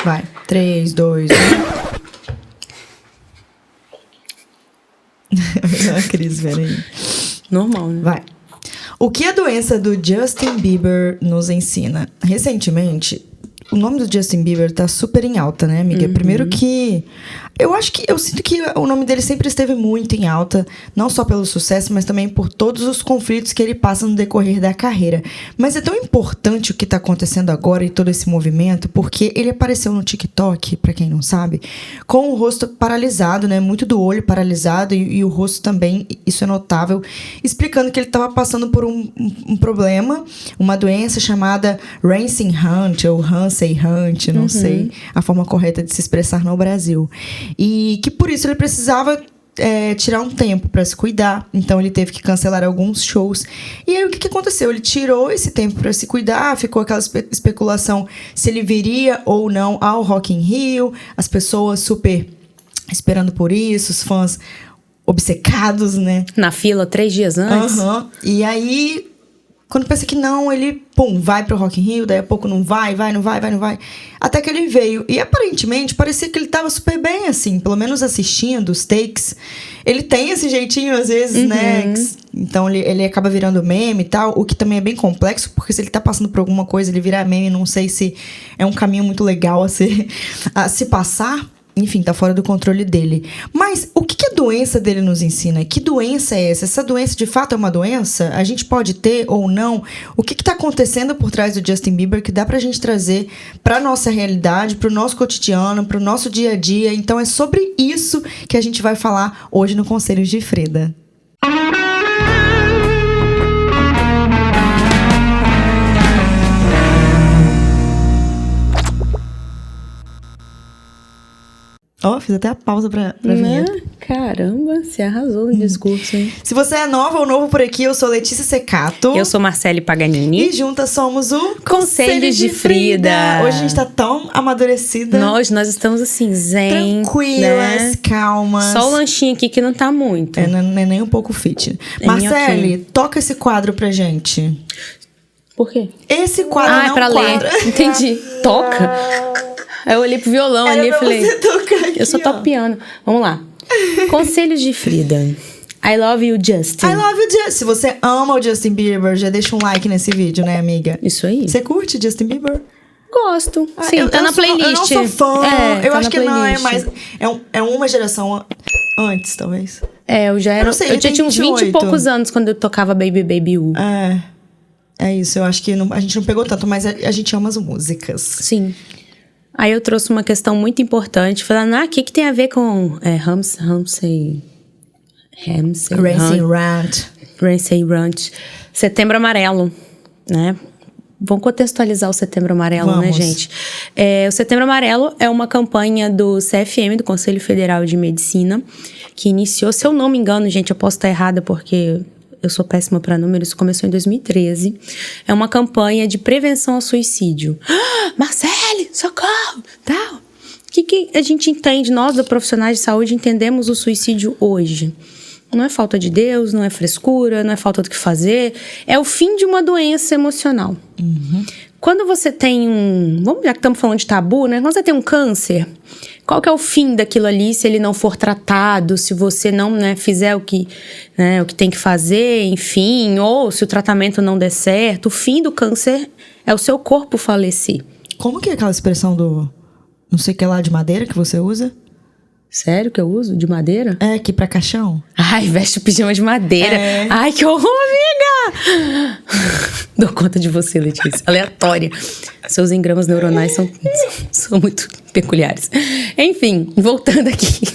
Vai. 3, 2, 1. A Cris, peraí. Normal, né? Vai. O que a doença do Justin Bieber nos ensina? Recentemente, o nome do Justin Bieber tá super em alta, né, amiga? Primeiro que... Eu sinto que o nome dele sempre esteve muito em alta, não só pelo sucesso, mas também por todos os conflitos que ele passa no decorrer da carreira. Mas é tão importante o que tá acontecendo agora e todo esse movimento, porque ele apareceu no TikTok, pra quem não sabe, com o rosto paralisado, né? Muito do olho paralisado e o rosto também, isso é notável, explicando que ele tava passando por um problema, uma doença chamada Ramsay Hunt, ou Ramsay Hunt, não sei a forma correta de se expressar no Brasil. E que por isso ele precisava tirar um tempo para se cuidar. Então ele teve que cancelar alguns shows. E aí o que aconteceu? Ele tirou esse tempo para se cuidar, ficou aquela especulação se ele viria ou não ao Rock in Rio. As pessoas super esperando por isso, os fãs obcecados, né? Na fila 3 dias antes. E aí, quando pensa que não, ele, vai pro Rock in Rio, daí a pouco não vai. Até que ele veio. E aparentemente, parecia que ele tava super bem, assim. Pelo menos assistindo os takes. Ele tem esse jeitinho, às vezes, né? Então, ele acaba virando meme e tal. O que também é bem complexo, porque se ele tá passando por alguma coisa, ele virar meme, não sei se é um caminho muito legal a se passar. Enfim, tá fora do controle dele. Mas o que a doença dele nos ensina? Que doença é essa? Essa doença de fato é uma doença? A gente pode ter ou não? O que tá acontecendo por trás do Justin Bieber que dá pra gente trazer pra nossa realidade, pro nosso cotidiano, pro nosso dia a dia? Então é sobre isso que a gente vai falar hoje no Conselhos de Frida. Fiz até a pausa pra vinheta. Caramba, você arrasou no discurso, hein? Se você é nova ou novo por aqui, eu sou Letícia Secato. Eu sou Marcele Paganini. E juntas somos o Conselhos de Frida. Hoje a gente tá tão amadurecida. Nós estamos assim, zen. Tranquilas, né? calmas. Só o lanchinho aqui que não tá muito. Não é nem um pouco fit. Marcele, toca esse quadro pra gente. Por quê? Esse quadro não é um pra quadro. ler. Entendi. Toca? Aí eu olhei pro violão ali e falei... Aqui, eu só toco piano. Vamos lá. Conselhos de Frida. I love you, Justin. I love you, Justin. Se você ama o Justin Bieber, já deixa um like nesse vídeo, né, amiga? Isso aí. Você curte Justin Bieber? Gosto. Sim, tá na playlist. Eu não sou fã. Eu acho que não é mais... É uma geração antes, talvez. Eu já era... Eu já tinha uns 20 e poucos anos quando eu tocava Baby Baby U. É isso. Eu acho que a gente não pegou tanto, mas a gente ama as músicas. Sim. Aí eu trouxe uma questão muito importante, falando, o que tem a ver com Ramsay Ranch, Setembro Amarelo, né? Vamos contextualizar o Setembro Amarelo, né, gente? O Setembro Amarelo é uma campanha do CFM, do Conselho Federal de Medicina, que iniciou, se eu não me engano, gente, eu posso estar errada porque... eu sou péssima para números, isso começou em 2013. É uma campanha de prevenção ao suicídio. Marcele, socorro! Tal. O que a gente entende, nós, da profissionais de saúde, entendemos o suicídio hoje? Não é falta de Deus, não é frescura, não é falta do que fazer. É o fim de uma doença emocional. Quando você tem já que estamos falando de tabu, né? Quando você tem um câncer, qual que é o fim daquilo ali se ele não for tratado, se você não fizer o que tem que fazer, enfim, ou se o tratamento não der certo? O fim do câncer é o seu corpo falecer. Como que é aquela expressão do não sei o que lá de madeira que você usa? Sério que eu uso? De madeira? Aqui pra caixão. Ai, veste o pijama de madeira. Ai, que horror, amiga! Dou conta de você, Letícia. Aleatória. Seus engramas neuronais são muito peculiares. Enfim, voltando aqui.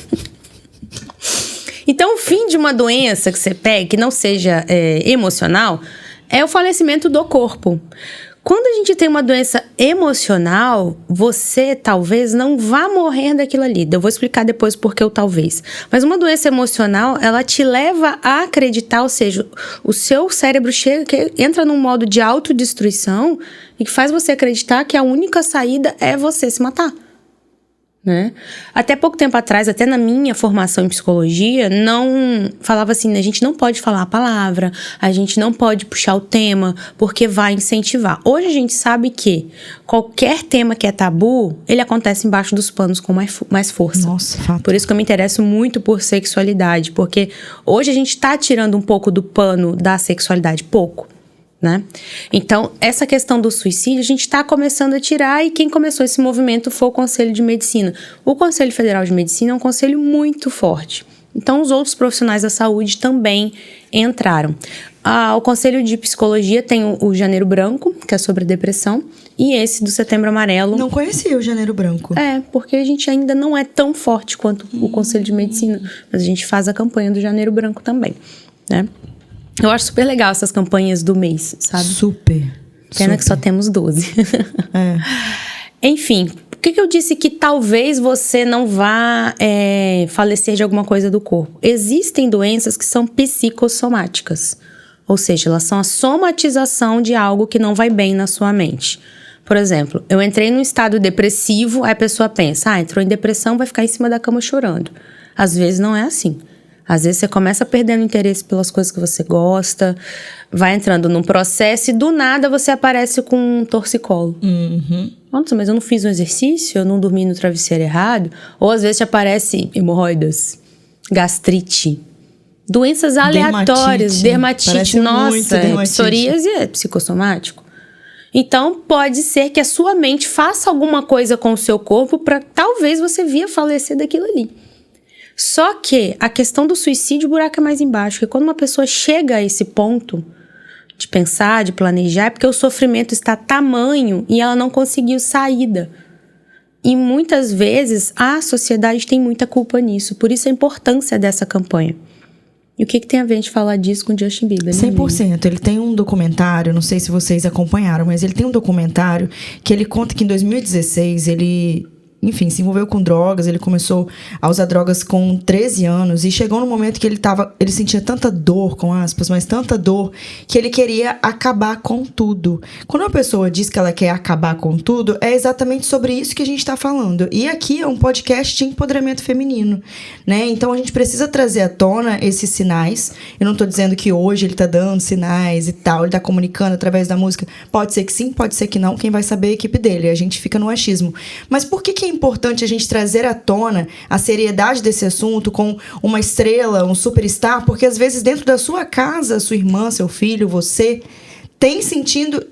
Então, o fim de uma doença que você pega, que não seja emocional, é o falecimento do corpo. Quando a gente tem uma doença emocional, você talvez não vá morrer daquilo ali. Eu vou explicar depois por que o talvez. Mas uma doença emocional, ela te leva a acreditar, ou seja, o seu cérebro entra num modo de autodestruição e que faz você acreditar que a única saída é você se matar. né? Até pouco tempo atrás, até na minha formação em psicologia, não falava assim, a gente não pode falar a palavra, a gente não pode puxar o tema, porque vai incentivar. Hoje a gente sabe que qualquer tema que é tabu, ele acontece embaixo dos panos com mais força. Nossa, fato. Por isso que eu me interesso muito por sexualidade, porque hoje a gente tá tirando um pouco do pano da sexualidade, pouco. Né? Então, essa questão do suicídio a gente está começando a tirar, e quem começou esse movimento foi o Conselho de Medicina. O Conselho Federal de Medicina é um conselho muito forte. Então, os outros profissionais da saúde também entraram. O Conselho de Psicologia tem o Janeiro Branco, que é sobre depressão, e esse do Setembro Amarelo. Não conhecia o Janeiro Branco. Porque a gente ainda não é tão forte quanto o Conselho de Medicina, mas a gente faz a campanha do Janeiro Branco também, né? Eu acho super legal essas campanhas do mês, sabe? Super. Pena que só temos 12. Enfim, por que eu disse que talvez você não vá falecer de alguma coisa do corpo? Existem doenças que são psicossomáticas. Ou seja, elas são a somatização de algo que não vai bem na sua mente. Por exemplo, eu entrei num estado depressivo, aí a pessoa pensa, entrou em depressão, vai ficar em cima da cama chorando. Às vezes não é assim. Às vezes você começa perdendo interesse pelas coisas que você gosta, vai entrando num processo e do nada você aparece com um torcicolo. Nossa, mas eu não fiz um exercício, eu não dormi no travesseiro errado. Ou às vezes te aparece hemorroidas, gastrite, doenças aleatórias, dermatite. Nossa, psoríase é psicossomático. Então, pode ser que a sua mente faça alguma coisa com o seu corpo para talvez você vir a falecer daquilo ali. Só que a questão do suicídio, o buraco é mais embaixo. Porque quando uma pessoa chega a esse ponto de pensar, de planejar, é porque o sofrimento está tamanho e ela não conseguiu saída. E muitas vezes a sociedade tem muita culpa nisso. Por isso a importância dessa campanha. E o que tem a ver a gente falar disso com o Justin Bieber? 100%. Ele tem um documentário, não sei se vocês acompanharam, mas ele tem um documentário que ele conta que em 2016 ele... Enfim, se envolveu com drogas, ele começou a usar drogas com 13 anos e chegou no momento que ele sentia tanta dor, com aspas, mas tanta dor, que ele queria acabar com tudo. Quando uma pessoa diz que ela quer acabar com tudo, é exatamente sobre isso que a gente está falando. E aqui é um podcast de empoderamento feminino, né? Então a gente precisa trazer à tona esses sinais. Eu não estou dizendo que hoje ele está dando sinais e tal, ele está comunicando através da música. Pode ser que sim, pode ser que não, quem vai saber é a equipe dele, a gente fica no achismo. Mas por que é importante a gente trazer à tona a seriedade desse assunto com uma estrela, um superstar? Porque às vezes dentro da sua casa, sua irmã, seu filho, você tem sentido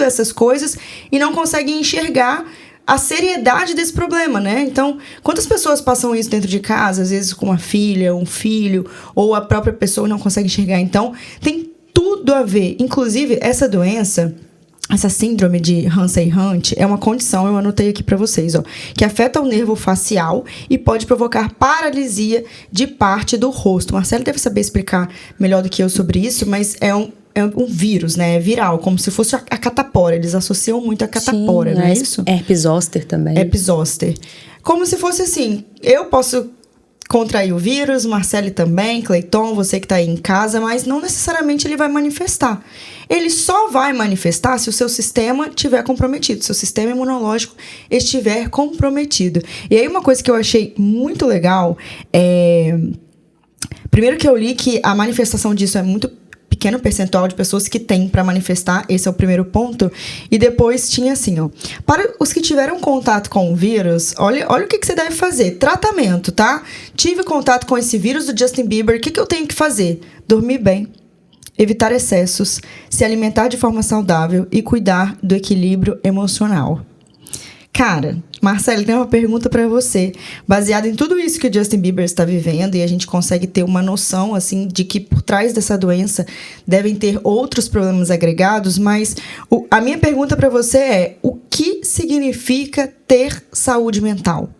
essas coisas e não consegue enxergar a seriedade desse problema, né? Então, quantas pessoas passam isso dentro de casa, às vezes com uma filha, um filho, ou a própria pessoa não consegue enxergar? Então, tem tudo a ver. Inclusive, essa doença... Essa síndrome de Hansen-Hunt é uma condição, eu anotei aqui para vocês, que afeta o nervo facial e pode provocar paralisia de parte do rosto. Marcelo deve saber explicar melhor do que eu sobre isso, mas é um vírus, né? É viral, como se fosse a catapora. Eles associam muito a catapora, não é isso? Herpes zoster também. Herpes zoster. Como se fosse assim, eu posso contrair o vírus, Marcele também, Cleiton, você que está aí em casa, mas não necessariamente ele vai manifestar. Ele só vai manifestar se o seu sistema estiver comprometido, se o sistema imunológico estiver comprometido. E aí uma coisa que eu achei muito legal é... Primeiro que eu li que a manifestação disso é muito pequeno percentual de pessoas que tem para manifestar, esse é o primeiro ponto. E depois tinha assim, para os que tiveram contato com o vírus, olha o que você deve fazer. Tratamento, tá? Tive contato com esse vírus do Justin Bieber, o que eu tenho que fazer? Dormir bem, evitar excessos, se alimentar de forma saudável e cuidar do equilíbrio emocional. Cara, Marcelo, tem uma pergunta para você. Baseado em tudo isso que o Justin Bieber está vivendo, e a gente consegue ter uma noção assim, de que por trás dessa doença devem ter outros problemas agregados, mas a minha pergunta para você é: o que significa ter saúde mental?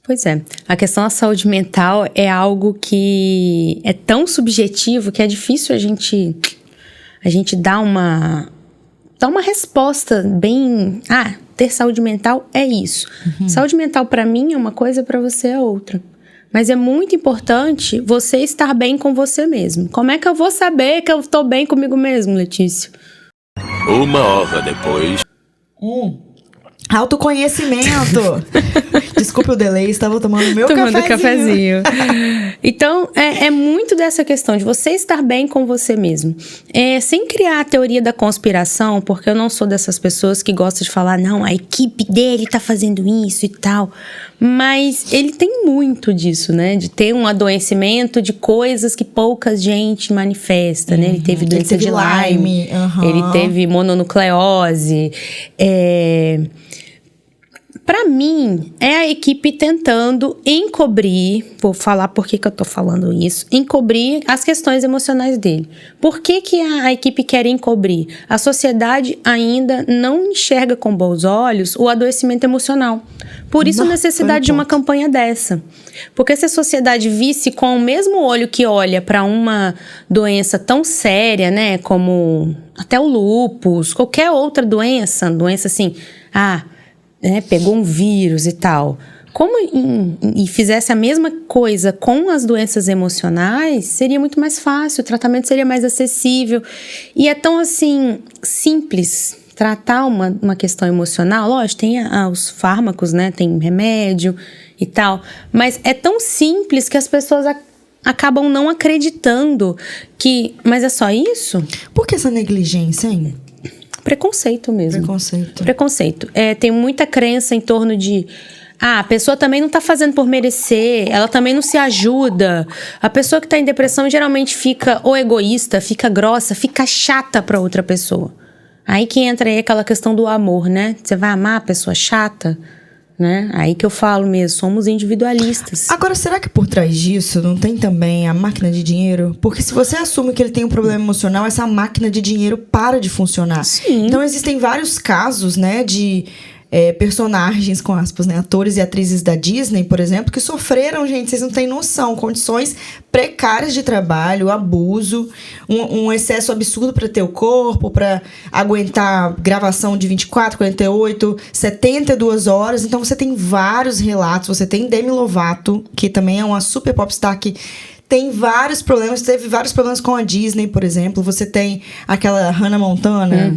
Pois é, a questão da saúde mental é algo que é tão subjetivo que é difícil a gente dar uma resposta bem... ter saúde mental é isso. Saúde mental para mim é uma coisa, para você é outra. Mas é muito importante você estar bem com você mesmo. Como é que eu vou saber que eu estou bem comigo mesmo, Letícia? 1 hora depois... Autoconhecimento. Desculpe o delay, estava tomando meu cafezinho. Então, é muito dessa questão de você estar bem com você mesmo. Sem criar a teoria da conspiração, porque eu não sou dessas pessoas que gostam de falar, não, a equipe dele tá fazendo isso e tal. Mas ele tem muito disso, né? De ter um adoecimento de coisas que pouca gente manifesta, né? Ele teve doença de Lyme. Ele teve mononucleose. Pra mim, é a equipe tentando encobrir, vou falar por que eu tô falando isso, encobrir as questões emocionais dele. Por que a equipe quer encobrir? A sociedade ainda não enxerga com bons olhos o adoecimento emocional. Por isso a necessidade de uma campanha dessa. Porque se a sociedade visse com o mesmo olho que olha para uma doença tão séria, né, como até o lúpus, qualquer outra doença assim, pegou um vírus e tal. E fizesse a mesma coisa com as doenças emocionais, seria muito mais fácil, o tratamento seria mais acessível. E é tão, assim, simples tratar uma questão emocional. Lógico, tem os fármacos, né? Tem remédio e tal. Mas é tão simples que as pessoas acabam não acreditando que... Mas é só isso? Por que essa negligência, hein? Preconceito mesmo. Preconceito. Tem muita crença em torno de... a pessoa também não tá fazendo por merecer, ela também não se ajuda. A pessoa que tá em depressão geralmente fica ou egoísta, fica grossa, fica chata pra outra pessoa. Aí que entra aí aquela questão do amor, né? Você vai amar a pessoa chata, né? Aí que eu falo mesmo, somos individualistas. Agora, será que por trás disso não tem também a máquina de dinheiro? Porque se você assume que ele tem um problema emocional, essa máquina de dinheiro para de funcionar. Sim. Então, existem vários casos, né, de personagens, com aspas, né, atores e atrizes da Disney, por exemplo, que sofreram, gente, vocês não têm noção, condições precárias de trabalho, abuso, um excesso absurdo para ter o corpo, para aguentar gravação de 24, 48, 72 horas. Então, você tem vários relatos. Você tem Demi Lovato, que também é uma super popstar que tem vários problemas, teve vários problemas com a Disney, por exemplo. Você tem aquela Hannah Montana.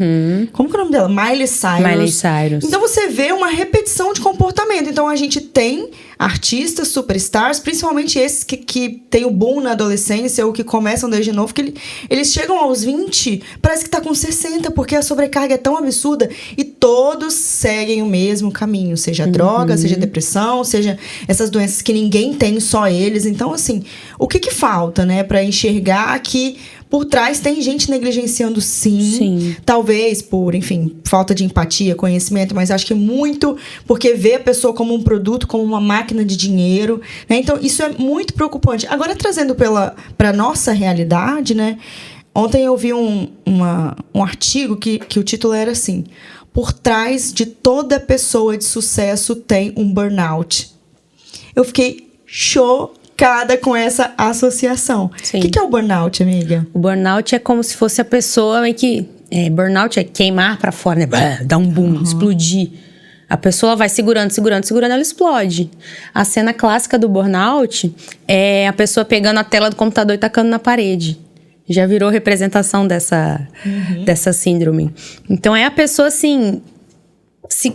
Como que é o nome dela? Miley Cyrus. Então, você vê uma repetição de comportamento. Então, a gente tem artistas, superstars, principalmente esses que tem o boom na adolescência ou que começam desde novo, que eles chegam aos 20, parece que tá com 60, porque a sobrecarga é tão absurda e todos seguem o mesmo caminho, seja droga, seja depressão, seja essas doenças que ninguém tem, só eles. Então, assim, o que falta, né, para enxergar que por trás tem gente negligenciando, sim. Talvez por, enfim, falta de empatia, conhecimento, mas acho que muito porque vê a pessoa como um produto, como uma máquina de dinheiro, né? Então, isso é muito preocupante. Agora, trazendo para nossa realidade, né? Ontem eu vi um artigo que o título era assim: por trás de toda pessoa de sucesso tem um burnout. Eu fiquei chocada com essa associação. O que é o burnout, amiga? O burnout é como se fosse a pessoa que... burnout é queimar pra fora, né? Dar um boom, explodir. A pessoa vai segurando, ela explode. A cena clássica do burnout é a pessoa pegando a tela do computador e tacando na parede. Já virou representação dessa síndrome. Então, é a pessoa, assim...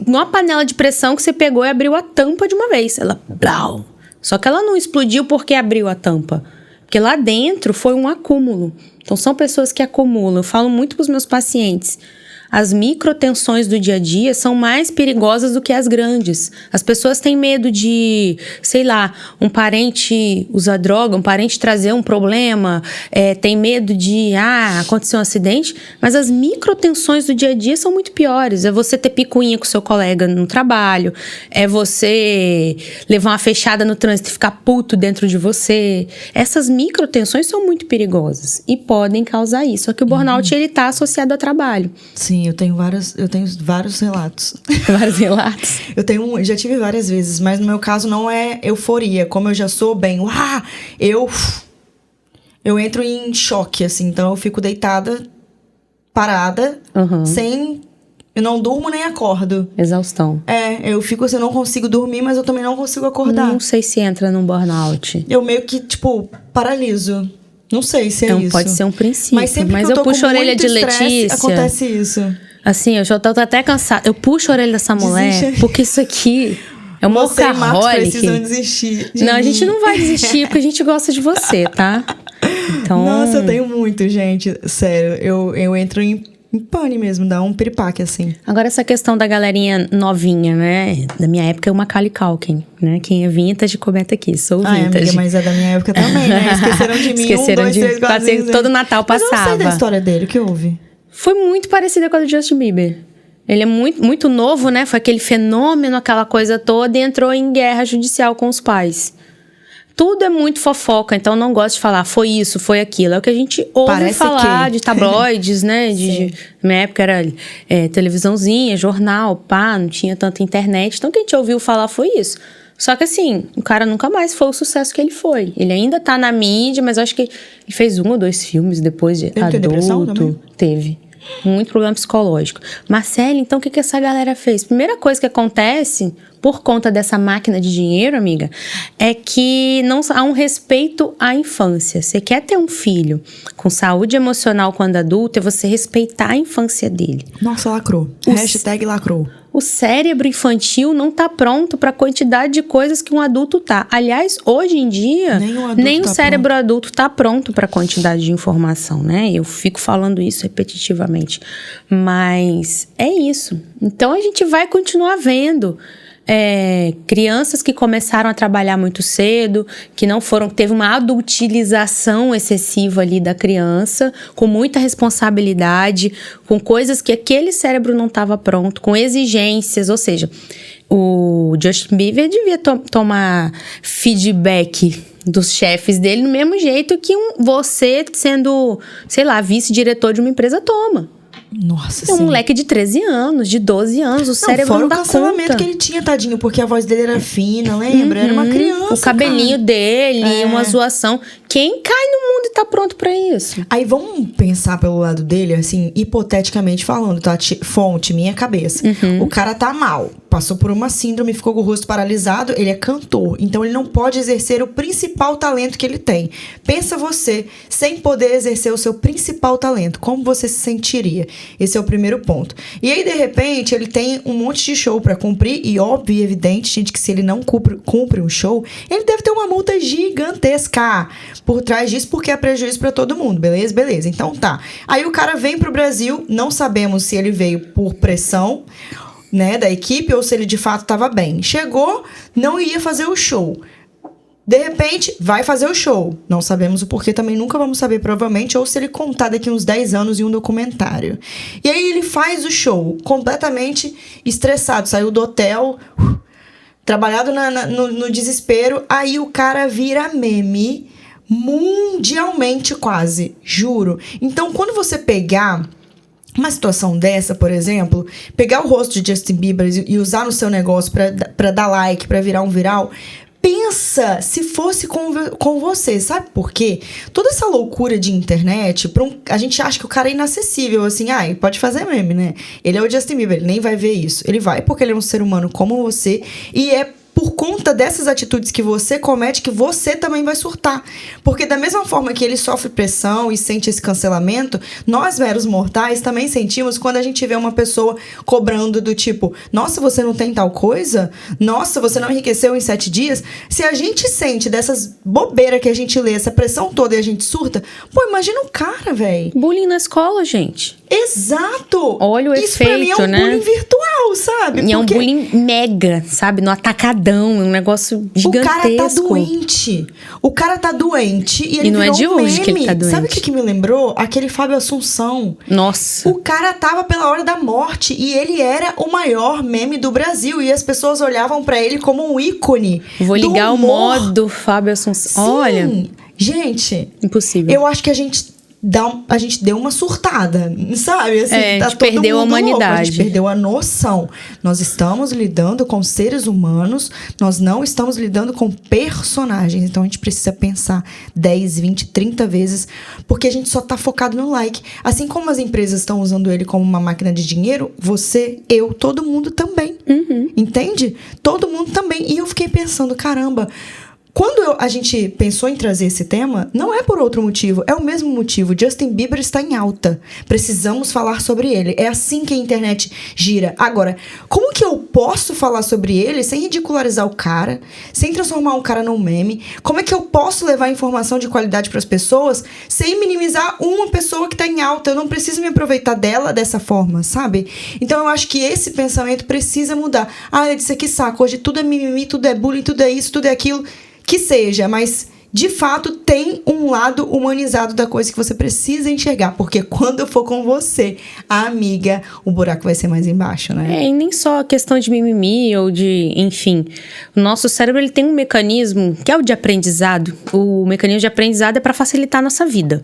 numa panela de pressão que você pegou e abriu a tampa de uma vez. Ela... blau. Só que ela não explodiu porque abriu a tampa. Porque lá dentro foi um acúmulo. Então, são pessoas que acumulam. Eu falo muito para os meus pacientes. As microtensões do dia a dia são mais perigosas do que as grandes. As pessoas têm medo de, sei lá, um parente usar droga, um parente trazer um problema, tem medo de, aconteceu um acidente. Mas as microtensões do dia a dia são muito piores. É você ter picuinha com seu colega no trabalho, é você levar uma fechada no trânsito e ficar puto dentro de você. Essas microtensões são muito perigosas e podem causar isso. Só que o burnout, ele tá associado ao trabalho. Sim, eu tenho vários relatos. Vários relatos? Já tive várias vezes, mas no meu caso não é euforia. Como eu já sou bem, eu entro em choque, assim. Então eu fico deitada, parada, eu não durmo nem acordo. Exaustão. Eu fico assim, eu não consigo dormir, mas eu também não consigo acordar. Não sei se entra num burnout. Eu meio que, paraliso. Não sei se é isso. Pode ser um princípio. Mas sempre que eu tô puxo a orelha de Letícia, acontece isso. Assim, eu já tô até cansada. Eu puxo a orelha dessa mulher, porque isso aqui É uma Você e Marcos workaholic. precisam desistir de Não, a mim. gente não vai desistir porque a gente gosta de você, tá? Então... Nossa, eu tenho muito, gente. Sério, eu entro em pane mesmo, dá um piripaque, assim. Agora, essa questão da galerinha novinha, né? Da minha época é o Macaulay Culkin, né? Quem é vintage, comenta aqui. Sou vintage. Amiga, mas é da minha época também, né? Esqueceram de mim. Esqueceram 1, 2, de 3, 4, quase 5, todo Natal Mas eu não passava. sei da história dele, o que houve? Foi muito parecida com a do Justin Bieber. Ele é muito, muito novo, né? Foi aquele fenômeno, aquela coisa toda, e entrou em guerra judicial com os pais. Tudo é muito fofoca, então não gosto de falar foi isso, foi aquilo. É o que a gente ouve Parece falar que... de tabloides, né? Na minha época era televisãozinha, jornal, pá, não tinha tanta internet. Então o que a gente ouviu falar foi isso. Só que assim, o cara nunca mais foi o sucesso que ele foi. Ele ainda tá na mídia, mas eu acho que ele fez 1 ou 2 filmes depois de Ele tem depressão também? adulto. Teve. Muito problema psicológico. Marcele, então o que essa galera fez? Primeira coisa que acontece, por conta dessa máquina de dinheiro, amiga, é que não há um respeito à infância. Você quer ter um filho com saúde emocional quando adulto, é você respeitar a infância dele. Nossa, lacrou. Hashtag lacrou. O cérebro infantil não tá pronto para a quantidade de coisas que um adulto tá. Aliás, hoje em dia, nem o cérebro adulto tá pronto para a quantidade de informação, né? Eu fico falando isso repetitivamente. Mas é isso. Então, a gente vai continuar vendo crianças que começaram a trabalhar muito cedo, que não foram, teve uma adultilização excessiva ali da criança, com muita responsabilidade, com coisas que aquele cérebro não estava pronto, com exigências, ou seja, o Justin Bieber devia tomar feedback dos chefes dele do mesmo jeito que você sendo, sei lá, vice-diretor de uma empresa toma. Nossa, é um moleque de 13 anos, de 12 anos, o cérebro não dá conta. Fora o cancelamento que ele tinha, tadinho, porque a voz dele era fina, lembra? Era uma criança, o cabelinho cara. dele, uma zoação. Quem cai no mundo e tá pronto pra isso? Aí vamos pensar pelo lado dele, assim, hipoteticamente falando, tá? Fonte, minha cabeça. O cara tá mal, passou por uma síndrome, ficou com o rosto paralisado, ele é cantor. Então ele não pode exercer o principal talento que ele tem. Pensa você, sem poder exercer o seu principal talento, como você se sentiria? Esse é o primeiro ponto. E aí, de repente, ele tem um monte de show pra cumprir, e óbvio e evidente, gente, que se ele não cumpre um show, ele deve ter uma multa gigantesca por trás disso, porque é prejuízo pra todo mundo, beleza? Beleza, então tá. Aí o cara vem pro Brasil, não sabemos se ele veio por pressão, né, da equipe, ou se ele de fato tava bem. Chegou, não ia fazer o show. De repente, vai fazer o show. Não sabemos o porquê, também nunca vamos saber, provavelmente, ou se ele contar daqui uns 10 anos em um documentário. E aí ele faz o show, completamente estressado, saiu do hotel, trabalhado no desespero, aí o cara vira meme mundialmente quase, juro. Então, quando você pegar uma situação dessa, por exemplo, pegar o rosto de Justin Bieber e usar no seu negócio pra dar like, pra virar um viral... Pensa se fosse com você, sabe por quê? Toda essa loucura de internet, a gente acha que o cara é inacessível, assim, pode fazer meme, né? Ele é o Justin Bieber, ele nem vai ver isso. Ele vai porque ele é um ser humano como você e é por conta dessas atitudes que você comete que você também vai surtar. Porque da mesma forma que ele sofre pressão e sente esse cancelamento, nós, meros mortais, também sentimos quando a gente vê uma pessoa cobrando do tipo, nossa, você não tem tal coisa? Nossa, você não enriqueceu em 7 dias? Se a gente sente dessas bobeiras que a gente lê, essa pressão toda e a gente surta, pô, imagina o cara, velho. Bullying na escola, gente. Exato! Olha o Isso efeito, pra mim é um bullying virtual, sabe? E é um bullying mega, sabe? No atacadão, um negócio gigantesco. O cara tá doente. O cara tá doente e ele não virou é de um hoje meme. que ele tá doente. Sabe o que me lembrou? Aquele Fábio Assunção. Nossa. O cara tava pela hora da morte e ele era o maior meme do Brasil. E as pessoas olhavam pra ele como um ícone. Vou ligar o modo Fábio Assunção. Sim. Olha. Gente. Impossível. Eu acho que a gente deu uma surtada, sabe? Assim, a gente perdeu a humanidade. Louco. A gente perdeu a noção. Nós estamos lidando com seres humanos, nós não estamos lidando com personagens. Então a gente precisa pensar 10, 20, 30 vezes, porque a gente só tá focado no like. Assim como as empresas estão usando ele como uma máquina de dinheiro, você, eu, todo mundo também. Entende? Todo mundo também. E eu fiquei pensando, caramba, Quando a gente pensou em trazer esse tema, não é por outro motivo, é o mesmo motivo. Justin Bieber está em alta. Precisamos falar sobre ele. É assim que a internet gira. Agora, como que eu posso falar sobre ele sem ridicularizar o cara, sem transformar o cara num meme? Como é que eu posso levar informação de qualidade para as pessoas sem minimizar uma pessoa que está em alta? Eu não preciso me aproveitar dela dessa forma, sabe? Então eu acho que esse pensamento precisa mudar. Eu disse que saco, hoje tudo é mimimi, tudo é bullying, tudo é isso, tudo é aquilo. Que seja, mas de fato tem um lado humanizado da coisa que você precisa enxergar, porque quando eu for com você, amiga, o buraco vai ser mais embaixo, né? E nem só a questão de mimimi ou de, enfim, o nosso cérebro ele tem um mecanismo que é o de aprendizado. O mecanismo de aprendizado é para facilitar a nossa vida.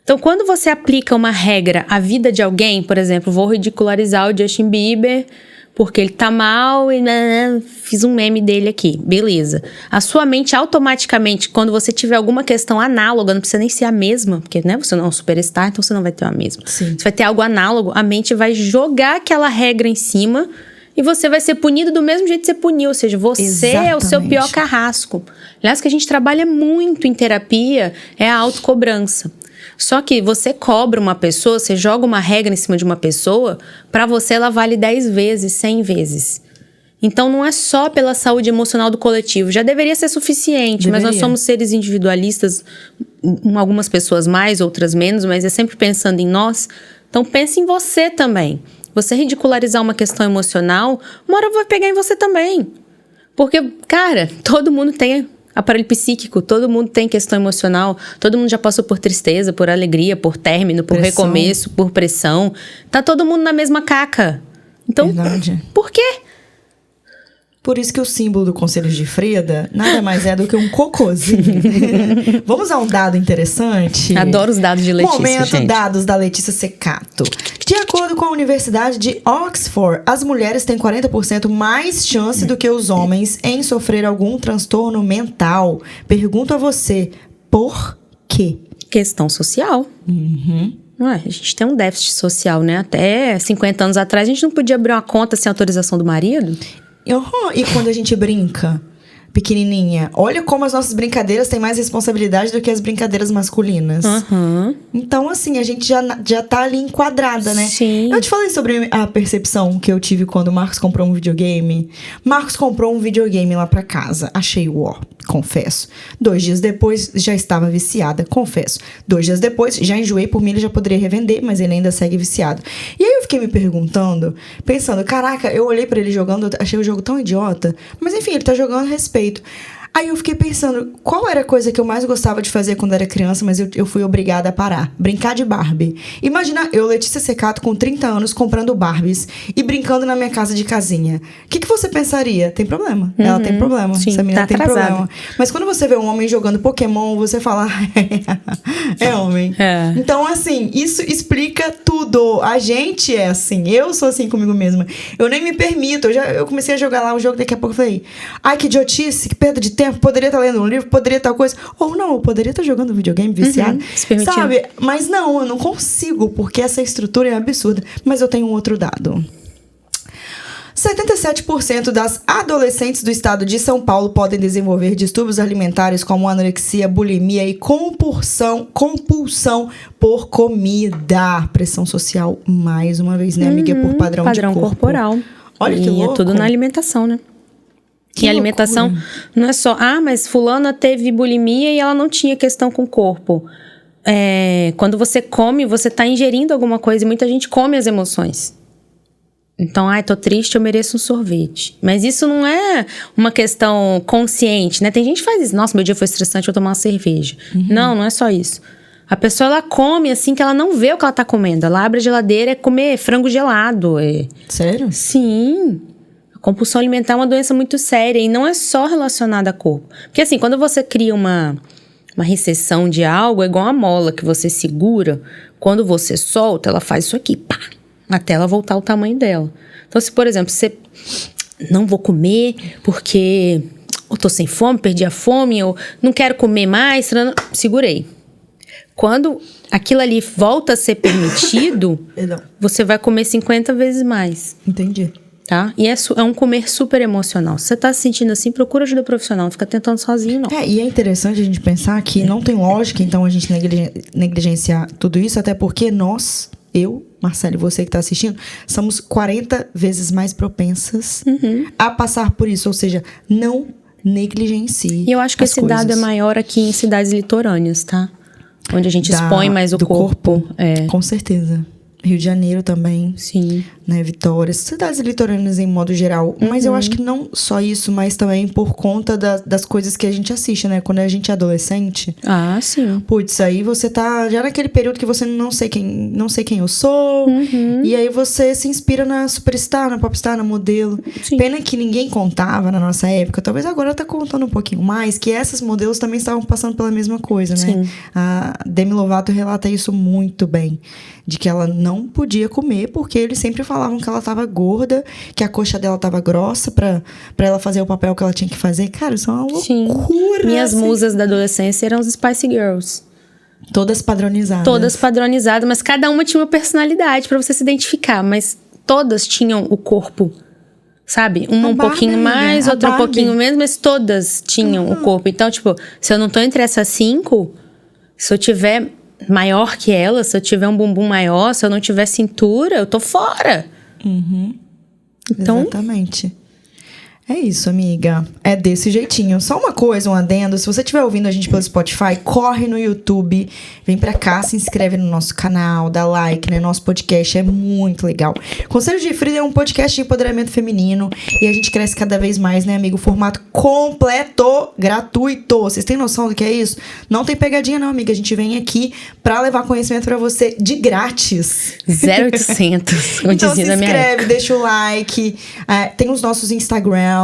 Então, quando você aplica uma regra à vida de alguém, por exemplo, vou ridicularizar o Justin Bieber porque ele tá mal e fiz um meme dele aqui. Beleza. A sua mente automaticamente, quando você tiver alguma questão análoga, não precisa nem ser a mesma, porque né, você não é um superstar, então você não vai ter a mesma. Sim. Você vai ter algo análogo, a mente vai jogar aquela regra em cima e você vai ser punido do mesmo jeito que você puniu. Ou seja, você Exatamente. É o seu pior carrasco. Aliás, o que a gente trabalha muito em terapia é a autocobrança. Só que você cobra uma pessoa, você joga uma regra em cima de uma pessoa, pra você ela vale 10 vezes, 100 vezes. Então não é só pela saúde emocional do coletivo, já deveria ser suficiente, mas nós somos seres individualistas, algumas pessoas mais, outras menos, mas é sempre pensando em nós. Então pense em você também. Você ridicularizar uma questão emocional, uma hora vai pegar em você também. Porque, cara, todo mundo tem aparelho psíquico, todo mundo tem questão emocional, todo mundo já passou por tristeza, por alegria, por término, por pressão. Recomeço, por pressão. Tá todo mundo na mesma caca. Então, verdade. Por quê? Por isso que o símbolo do Conselhos de Freda nada mais é do que um cocôzinho. Vamos a um dado interessante? Adoro os dados de Letícia, Momento gente. Dados da Letícia Secato. De acordo com a Universidade de Oxford, as mulheres têm 40% mais chance do que os homens em sofrer algum transtorno mental. Pergunto a você, por quê? Questão social. Não é? A gente tem um déficit social, né? Até 50 anos atrás, a gente não podia abrir uma conta sem autorização do marido. E quando a gente brinca, pequenininha, olha como as nossas brincadeiras têm mais responsabilidade do que as brincadeiras masculinas. Então, assim, a gente já tá ali enquadrada, né? Sim. Eu te falei sobre a percepção que eu tive quando o Marcos comprou um videogame. Marcos comprou um videogame lá pra casa. Achei confesso. 2 dias depois, já estava viciada, confesso. 2 dias depois, já enjoei, por mim ele já poderia revender, mas ele ainda segue viciado. E aí eu fiquei me perguntando, pensando, caraca, eu olhei pra ele jogando, achei o jogo tão idiota, mas enfim, ele tá jogando a respeito. Aí eu fiquei pensando, qual era a coisa que eu mais gostava de fazer quando era criança, mas eu fui obrigada a parar? Brincar de Barbie. Imagina eu, Letícia Secato, com 30 anos, comprando Barbies e brincando na minha casa de casinha. O que você pensaria? Tem problema. Ela tem problema. Sim, essa menina tá tem atrasada. problema. Mas quando você vê um homem jogando Pokémon, você fala, é homem. É. Então, assim, isso explica tudo. A gente é assim. Eu sou assim comigo mesma. Eu nem me permito. Eu comecei a jogar lá o jogo, daqui a pouco eu falei, ai, que idiotice, que perda de tempo. Poderia estar lendo um livro, poderia tal coisa. Ou não, eu poderia estar jogando videogame viciado. Sabe? Mas não, eu não consigo, porque essa estrutura é absurda. Mas eu tenho um outro dado. 77% das adolescentes do estado de São Paulo podem desenvolver distúrbios alimentares como anorexia, bulimia e compulsão por comida. Pressão social, mais uma vez, né, amiga? Por padrão de corpo. Corporal. Olha que louco. É tudo na alimentação, né? E a alimentação não é só, mas fulana teve bulimia e ela não tinha questão com o corpo. Quando você come, você tá ingerindo alguma coisa e muita gente come as emoções. Então, tô triste, eu mereço um sorvete. Mas isso não é uma questão consciente, né? Tem gente que faz isso. Nossa, meu dia foi estressante, eu vou tomar uma cerveja. Não é só isso. A pessoa, ela come assim que ela não vê o que ela tá comendo. Ela abre a geladeira e comer frango gelado. Sério? Sim. A compulsão alimentar é uma doença muito séria e não é só relacionada a corpo. Porque assim, quando você cria uma recessão de algo, é igual uma mola que você segura. Quando você solta, ela faz isso aqui, pá, até ela voltar ao tamanho dela. Então, se, por exemplo, você não vou comer porque eu tô sem fome, perdi a fome, eu não quero comer mais, segurei. Quando aquilo ali volta a ser permitido, você vai comer 50 vezes mais. Entendi. tá? E é um comer super emocional. Se você tá se sentindo assim, procura ajuda profissional. Não fica tentando sozinho, não. E é interessante a gente pensar que não tem lógica, então, a gente negligenciar tudo isso, até porque eu, Marcelo e você que está assistindo, somos 40 vezes mais propensas a passar por isso. Ou seja, não negligencie. E eu acho que esse dado é maior aqui em cidades litorâneas, tá? Onde a gente expõe mais o corpo. Com certeza. Rio de Janeiro também. Sim. Né, Vitória, cidades litorâneas em modo geral. Mas eu acho que não só isso, mas também por conta das coisas que a gente assiste, né? Quando a gente é adolescente. Ah, sim. Putz, aí você tá já naquele período que você não sei quem eu sou. E aí você se inspira na superstar, na popstar, na modelo. Sim. Pena que ninguém contava na nossa época. Talvez agora tá contando um pouquinho mais, que essas modelos também estavam passando pela mesma coisa, né? Sim. A Demi Lovato relata isso muito bem. De que ela não podia comer, porque eles sempre falavam que ela tava gorda, que a coxa dela tava grossa pra ela fazer o papel que ela tinha que fazer. Cara, isso é uma loucura. Sim. Minhas musas da adolescência eram os Spice Girls. Todas padronizadas. Todas padronizadas, mas cada uma tinha uma personalidade pra você se identificar. Mas todas tinham o corpo, sabe? Uma um pouquinho mais, outra um pouquinho menos, mas todas tinham o corpo. Então, tipo, se eu não tô entre essas 5, se eu tiver maior que ela, se eu tiver um bumbum maior, se eu não tiver cintura, eu tô fora. Então, exatamente. É isso, amiga. É desse jeitinho. Só uma coisa, um adendo. Se você estiver ouvindo a gente pelo Spotify, corre no YouTube. Vem pra cá, se inscreve no nosso canal, dá like, né? Nosso podcast é muito legal. Conselhos de Frida é um podcast de empoderamento feminino. E a gente cresce cada vez mais, né, amigo? Formato completo, gratuito. Vocês têm noção do que é isso? Não tem pegadinha não, amiga. A gente vem aqui pra levar conhecimento pra você de grátis. 0800, como então dizia se na minha inscreve, época. deixa o like. Tem os nossos Instagrams.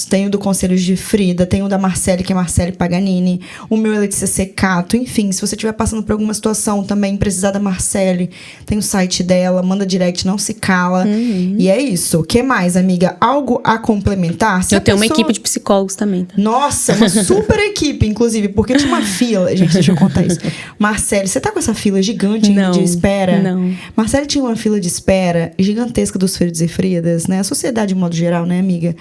Tem o do Conselhos de Frida, tem o da Marcele, que é Marcele Paganini, o meu é Letícia Secato. Enfim, se você estiver passando por alguma situação também, precisar da Marcele, tem o site dela, manda direct, não se cala. E é isso. O que mais, amiga? Algo a complementar? Eu tenho uma equipe de psicólogos também, tá? Nossa, uma super equipe, inclusive, porque tinha uma fila. Gente, deixa eu contar isso. Marcele, você tá com essa fila gigante de espera? Não. Marcele tinha uma fila de espera gigantesca dos Fridos e Fridas, né? A sociedade, de modo geral, né, amiga?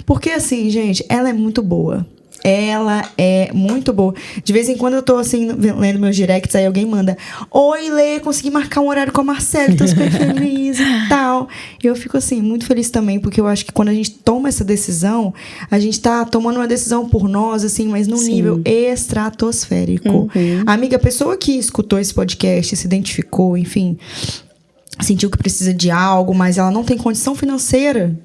Porque, assim, gente, ela é muito boa. Ela é muito boa. De vez em quando eu tô, assim, lendo meus directs, aí alguém manda: oi, Lê, consegui marcar um horário com a Marcele, tô super feliz e tal. E eu fico, assim, muito feliz também, porque eu acho que quando a gente toma essa decisão, a gente tá tomando uma decisão por nós, assim, mas num nível estratosférico. Amiga, a pessoa que escutou esse podcast, se identificou, enfim, sentiu que precisa de algo, mas ela não tem condição financeira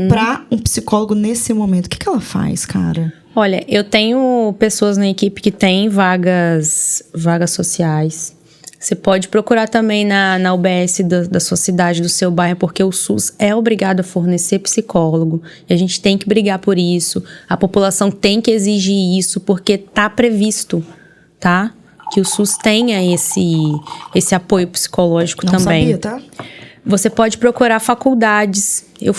pra um psicólogo nesse momento. O que ela faz, cara? Olha, eu tenho pessoas na equipe que têm vagas sociais. Você pode procurar também na UBS da sua cidade, do seu bairro, porque o SUS é obrigado a fornecer psicólogo. E a gente tem que brigar por isso. A população tem que exigir isso, porque tá previsto, tá? Que o SUS tenha esse apoio psicológico também. Não sabia, tá? Você pode procurar faculdades. Eu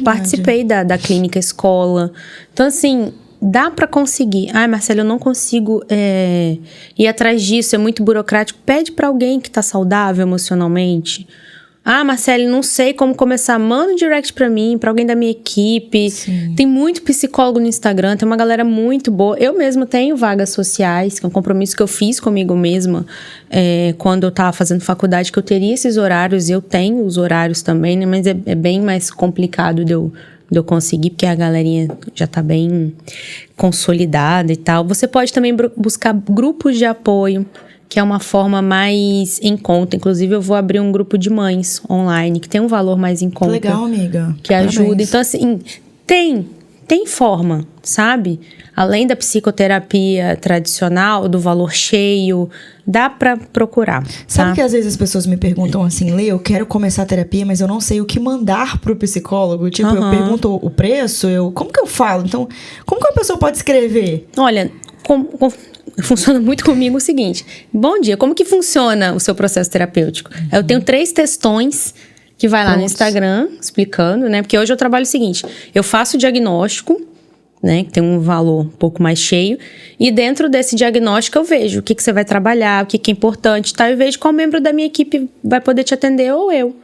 participei da clínica escola. Então, assim, dá pra conseguir. Ai, Marcelo, eu não consigo ir atrás disso, é muito burocrático. Pede pra alguém que tá saudável emocionalmente. Ah, Marcelo, não sei como começar. Manda um direct pra mim, pra alguém da minha equipe. Sim. Tem muito psicólogo no Instagram, tem uma galera muito boa. Eu mesma tenho vagas sociais, que é um compromisso que eu fiz comigo mesma quando eu tava fazendo faculdade, que eu teria esses horários. Eu tenho os horários também, né? Mas é bem mais complicado de eu conseguir, porque a galerinha já tá bem consolidada e tal. Você pode também buscar grupos de apoio, que é uma forma mais em conta. Inclusive, eu vou abrir um grupo de mães online, que tem um valor mais em conta. Legal, amiga. Que ajuda. Parabéns. Então, assim, tem forma, sabe? Além da psicoterapia tradicional, do valor cheio, dá pra procurar. Sabe que às vezes as pessoas me perguntam assim: Lê, eu quero começar a terapia, mas eu não sei o que mandar pro psicólogo. Tipo, eu pergunto o preço, como que eu falo? Então, como que uma pessoa pode escrever? Olha, funciona muito comigo o seguinte: bom dia, como que funciona o seu processo terapêutico? Eu tenho 3 textões que vai lá no Instagram explicando, né? Porque hoje eu trabalho o seguinte: eu faço o diagnóstico, né? Que tem um valor um pouco mais cheio, e dentro desse diagnóstico eu vejo o que você vai trabalhar, o que é importante, tá? Eu vejo qual membro da minha equipe vai poder te atender ou eu.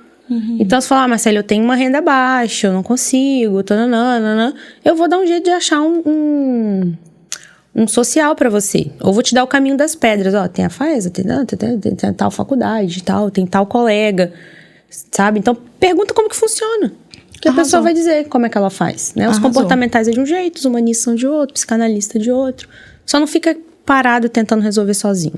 Então, se falar, Marcelo, eu tenho uma renda baixa, eu não consigo, eu vou dar um jeito de achar um social pra você. Ou vou te dar o caminho das pedras. Ó, tem a FAESA, tem tal faculdade, tem tal colega, sabe? Então, pergunta como que funciona. Que a pessoa vai dizer como é que ela faz, né? Os comportamentais é de um jeito, os humanistas são de outro, psicanalista de outro. Só não fica parado tentando resolver sozinho.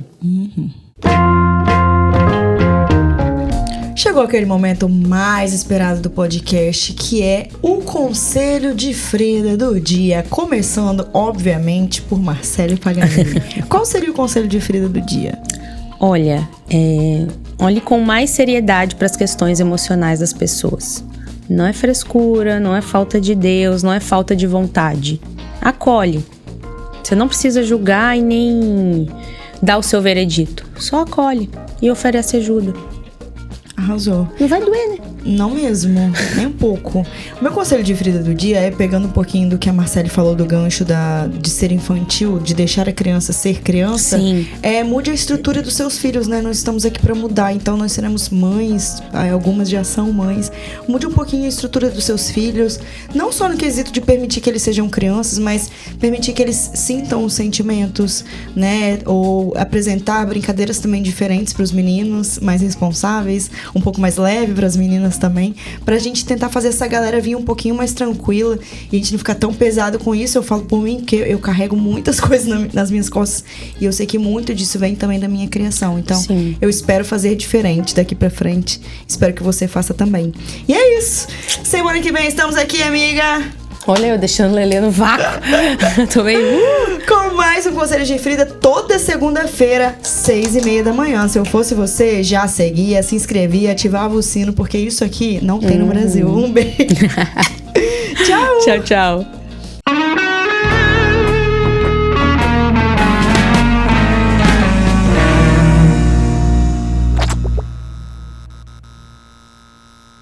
Chegou aquele momento mais esperado do podcast, que é o Conselho de Frida do dia. Começando, obviamente, por Marcele Paganini. Qual seria o Conselho de Frida do dia? Olha, olhe com mais seriedade para as questões emocionais das pessoas. Não é frescura, não é falta de Deus, não é falta de vontade. Acolhe. Você não precisa julgar e nem dar o seu veredito. Só acolhe e oferece ajuda. Arrasou. Não vai doer, né? Não mesmo, nem um pouco. O meu conselho de Frida do dia é pegando um pouquinho do que a Marcele falou do gancho de ser infantil, de deixar a criança ser criança. Sim. Mude a estrutura dos seus filhos, né? Nós estamos aqui pra mudar, então nós seremos mães, algumas já são mães. Mude um pouquinho a estrutura dos seus filhos, não só no quesito de permitir que eles sejam crianças, mas permitir que eles sintam os sentimentos, né? Ou apresentar brincadeiras também diferentes pros meninos, mais responsáveis, um pouco mais leve para as meninas também, pra gente tentar fazer essa galera vir um pouquinho mais tranquila e a gente não ficar tão pesado com isso. Eu falo por mim, porque eu carrego muitas coisas nas minhas costas e eu sei que muito disso vem também da minha criação. Então, Sim. Eu espero fazer diferente daqui pra frente. Espero que você faça também. E é isso. Semana que vem estamos aqui, amiga. Olha, eu deixando o Lelê no vácuo. Tô meio... Com mais um Conselho de Frida, toda segunda-feira, 6h30 da manhã. Se eu fosse você, já seguia, se inscrevia, ativava o sino, porque isso aqui não tem no Brasil. Um beijo. Tchau. Tchau, tchau.